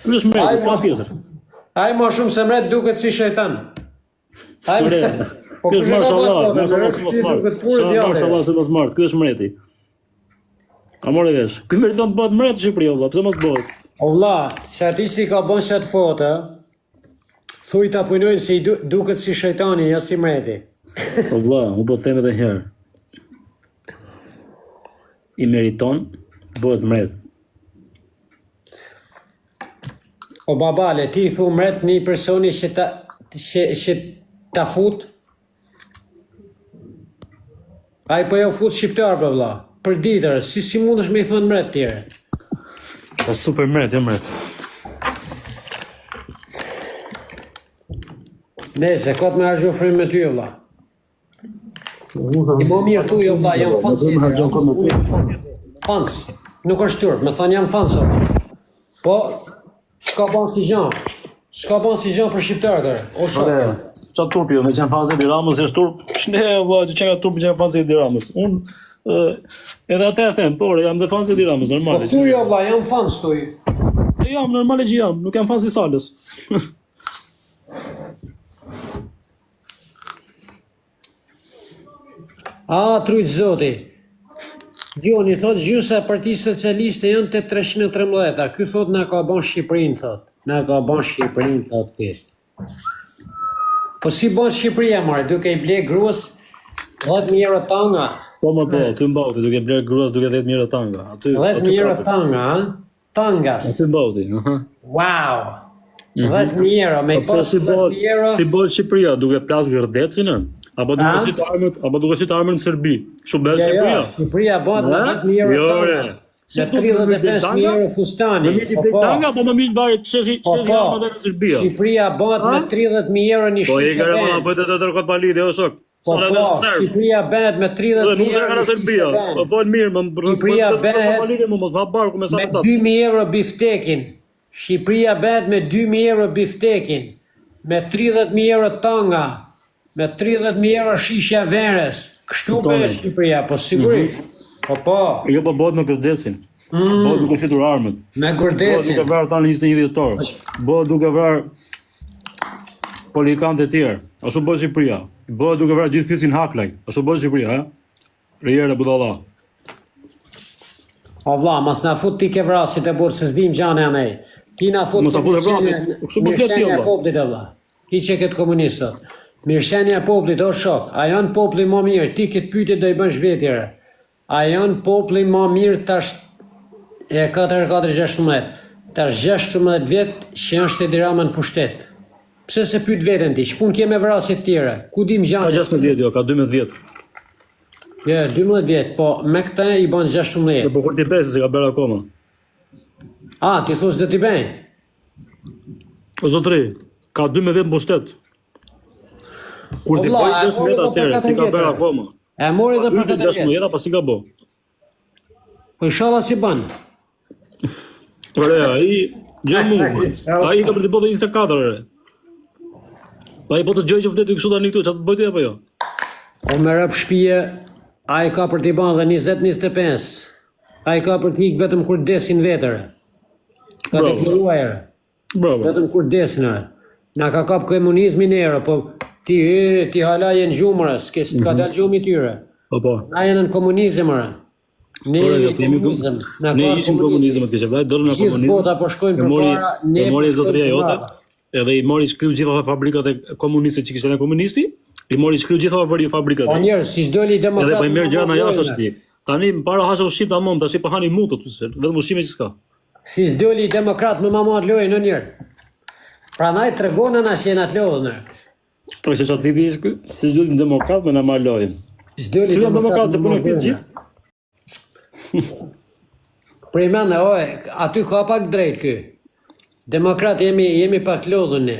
Ky është mreti, s'ka tjetër. Ai më shumë se mret duket si shejtan. Ai Po ky është mashallah si smart. Mashallah si smart, ky është mreti. A morë vesh. Ky meriton të bëhet mret në Shqipëri, valla, pse mos bëhet? O vlla, sa ti si ka bën çat foto, thuj ta punojnë se i duket si shejtani, jo si mreti. Po vlla, u po them edhe herë. I meriton bëhet mret. O babale, ti thu mret një personi që ta fut? Ai po jo fut shqiptarëve vlla. Për ditër, si mundesh me i thënë mret tjere? Po super mret, jo mret. Nese, ka të me hargjo frim me ty, vlla. I më mirë thuj, vlla, jam fans. Fans. Nuk është turp, me thënë jam fans, po, s'ka ban si gjan. S'ka ban si gjan për shqiptarë, o shokë. Qa turpi jo, me qenë fanzë e Ramës, është turp, shne, vlla, që qenë turpi qenë fanzë e Ramës. Unë, edhe atë e them, por, jam dhe fanzë e Ramës, normal. Po thuj, vlla, jam fans, thuj. Jam, normal e që jam, nuk jam fanzë i Salës. A, trujtë zoti. Gjoni, thot gjysa e Partisë Socialiste janë të 313, ky thot na ka ban Shqipërinë, thot. Na ka ban Shqipërinë, thot ky. Po si ban Shqipëria, marë, duke i ble gruas 10.000 euro tanga. Po më po, ty mbauti, duke ble gruas duke 10.000 euro tanga. 10.000 euro tanga, ha? Tangas. Aty mbauti, Wow! 10.000 euro, me pas 10.000 euro... Si bëhet Shqipëria, duke plas gërdecin, apo duke si të armën në Serbi? Kështu bëhet Shqipëria? Shqipëria bëhet me 10.000 euro tanga. Me 35.000 euro fustani. Më mirë t'i blej tanga, po më mirë varet çesi armë dhe në Serbia. Shqipëria bëhet me 30.000 euro një Po i shishe gara band. më bëhet të tërkot palide, o shok. Po, Shqipëria bëhet me 30.000 Nuk se euro kana një Serbia. shishe Po band. fol mirë, më Shqipëria bëhet palide më mos ma barku me sa Me të 2.000 euro biftekin. Shqipëria bëhet me 2.000 euro biftekin. Me 30.000 euro tanga. Me 30.000 euro shisha veres. Kështu bëhet Shqipëria, po sigurisht. Po. Jo, po bëhet me gërdecin. Bëhet duke shitur armët. Me Bëhet gërdesin. duke vrarë tanë 21 dhjetor. Bëhet duke vrarë politikant e tjerë. Ashtu bëhet Shqipëria. Bëhet duke vrarë gjithë fisin Haklaj. Ashtu bëhet Shqipëria, ha? Rejere budalla. O vlla, mas na fut ti ke vrasit e burë, se s'dim gjane anej. Ti na fut... Mos na fut e vrasit, kështu po flet ti, Mirëqenia e vlla. popullit, vlla. Ti që këtë komunistët. Mirëqenia e popullit, o shok. A janë populli më mirë? Ti këtë pyetje do i bën zhvetjere. A janë populli më mirë tash e 4-4-16. Tash 16 vjet që është Edi Rama në pushtet. Pse se pyet veten ti? Ç'pun ke me vrasje të tjera? Ku dim Ka gjane? 16 vjet, jo, ka 12 vjet. Jo, 12 vjet, po me këtë i bën 16. Po kur ti besë se ka bërë akoma. A, ti thos do t'i bëj? O zotri, ka 12 vjet në pushtet. Kur ti vlla, bëj e 10 mori vjet edhe atëre, për si ka 4 bërë vjetë. akoma. E mori edhe për 4 16 vjet. vjet, pa si ka bo. Po inshallah si bën. Ore, ai, gjë mua. Ai ka për të bëtë 24 ore. Pa i po të gjoj që vletë i kështu tani këtu, që të bëjtë apo jo? O me rëp shpije, a i ka për t'i ban dhe 20-25. A i ka për t'i ikë vetëm kur desin vetër. Ka Bravo. deklaruar. Bravo. Vetëm kur desin. Na ka kap komunizmin erë, po ti hala jenë gjumërë, s'ke ka dalë gjumi tyre. Po. Na jenë në komunizm, rë. Ne jemi komunizm. Ne ishim komunizëm të kështë, dorën në Gjithë komunizëm. bota po shkojnë për para, ne E mori po shkojnë zotëria për jote, para. edhe i mori shkriu gjitha fabrikat e komunistit që kishte në komunisti, i mori shkriu gjitha fabrikat. Po njerëz, si s'doli Edhe demokratë. po i merr gjëra jashtë ashtu ti. Tani para hasha ushqim tamam, tash po hani mutut, vetëm ushqime që s'ka. Si s'doli demokrat me mamat lojë në njerëz. Prandaj tregonë na që jena të lodhën. Po se çfarë tipi është ky? Si s'doli demokrat me na marr lojën. S'doli Si janë demokratë se punojnë këtë gjithë? Prej mene, aty ka pak drejt ky. Demokrat jemi pak lodhën ne.